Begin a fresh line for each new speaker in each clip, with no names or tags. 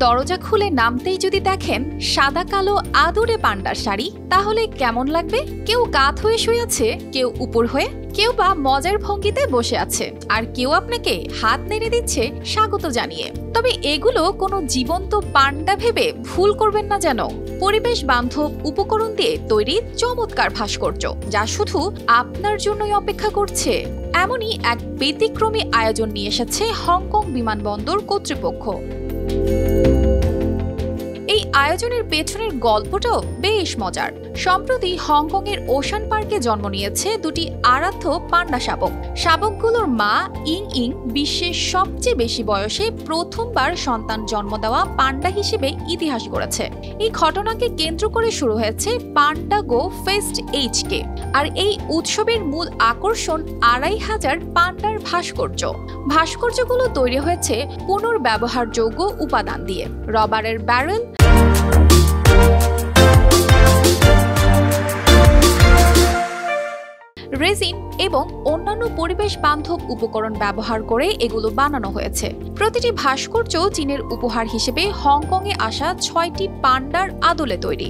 দরজা খুলে নামতেই যদি দেখেন সাদা কালো আদুরে পান্ডার শাড়ি, তাহলে কেমন লাগবে? কেউ কাত হয়ে শুয়ে আছে, কেউ উপর হয়ে, কেউ বা মজার ভঙ্গিতে বসে আছে, আর কেউ আপনাকে হাত নেড়ে দিচ্ছে স্বাগত জানিয়ে। তবে এগুলো কোনো জীবন্ত পান্ডা ভেবে ভুল করবেন না যেন। পরিবেশ বান্ধব উপকরণ দিয়ে তৈরি চমৎকার ভাস্কর্য, যা শুধু আপনার জন্যই অপেক্ষা করছে। এমনই এক ব্যতিক্রমী আয়োজন নিয়ে এসেছে হংকং বিমানবন্দর কর্তৃপক্ষ। এই আয়োজনের পেছনের গল্পটাও বেশ মজার। সম্প্রতি হংকং এর ওশান পার্কে জন্ম নিয়েছে দুটি আরাধ্য পান্ডা শাবক। শাবকগুলোর মা ইং ইং বিশ্বের সবচেয়ে বেশি বয়সে প্রথমবার সন্তান জন্ম দেওয়া পান্ডা হিসেবে ইতিহাস গড়েছে। এই ঘটনাকে কেন্দ্র করে শুরু হয়েছে পান্ডা গো ফেস্ট HK, আর এই উৎসবের মূল আকর্ষণ 2500 পান্ডার ভাস্কর্য। ভাস্কর্যগুলো তৈরি হয়েছে পুনর্ব্যবহারযোগ্য উপাদান দিয়ে, রবারের ব্যারেল, রেজিন এবং অন্যান্য পরিবেশ বান্ধব উপকরণ ব্যবহার করে এগুলো বানানো হয়েছে। প্রতিটি ভাস্কর্য চীনের উপহার হিসেবে হংকংয়ে আসা 6টি পান্ডার আদলে তৈরি।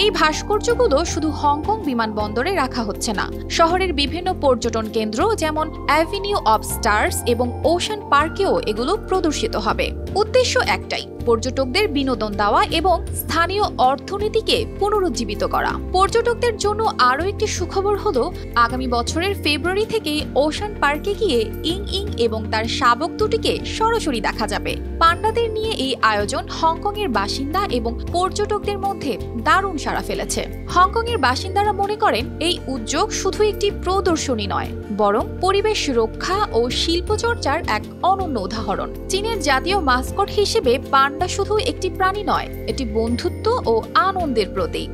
এই ভাস্কর্যগুলো শুধু হংকং বিমানবন্দরে রাখা হচ্ছে না, শহরের বিভিন্ন পর্যটন কেন্দ্র যেমন অ্যাভিনিউ অব স্টার্স এবং ওশান পার্কেও এগুলো প্রদর্শিত হবে। উদ্দেশ্য একটাই, পর্যটকদের বিনোদন দেওয়া এবং স্থানীয় অর্থনীতিকে পুনরুজ্জীবিত করা। পর্যটকদের জন্য আরও একটি সুখবর হলো, আগামী বছরের ফেব্রুয়ারি থেকে ওশান পার্কে গিয়ে ইং ইং এবং তার শাবক দুটিকে সরাসরি দেখা যাবে। পান্ডাদের নিয়ে এই আয়োজন হংকং এর বাসিন্দা এবং পর্যটকদের মধ্যে দারুণ সাড়া ফেলেছে। হংকং এর বাসিন্দারা মনে করেন এই উদ্যোগ শুধু একটি প্রদর্শনী নয়, বরং পরিবেশ রক্ষা ও শিল্পচর্চার এক অনন্য উদাহরণ। চীনের জাতীয় মাস্কট হিসেবে পান্ডা শুধু একটি প্রাণী নয়, এটি বন্ধুত্ব ও আনন্দের প্রতীক।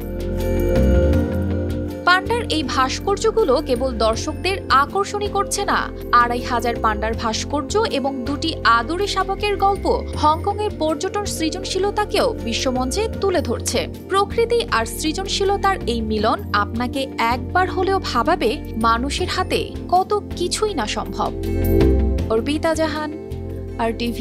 পান্ডার এই ভাস্কর্যগুলো কেবল দর্শকদের আকর্ষণই করছে না, 2500 পান্ডার ভাস্কর্য এবং দুটি আদুরে শাবকের গল্প হংকংয়ের পর্যটন সৃজনশীলতাকেও বিশ্বমঞ্চে তুলে ধরছে। প্রকৃতি আর সৃজনশীলতার এই মিলন আপনাকে একবার হলেও ভাবাবে মানুষের হাতে কত কিছুই না সম্ভব। অর্পিতা জাহান, RTV।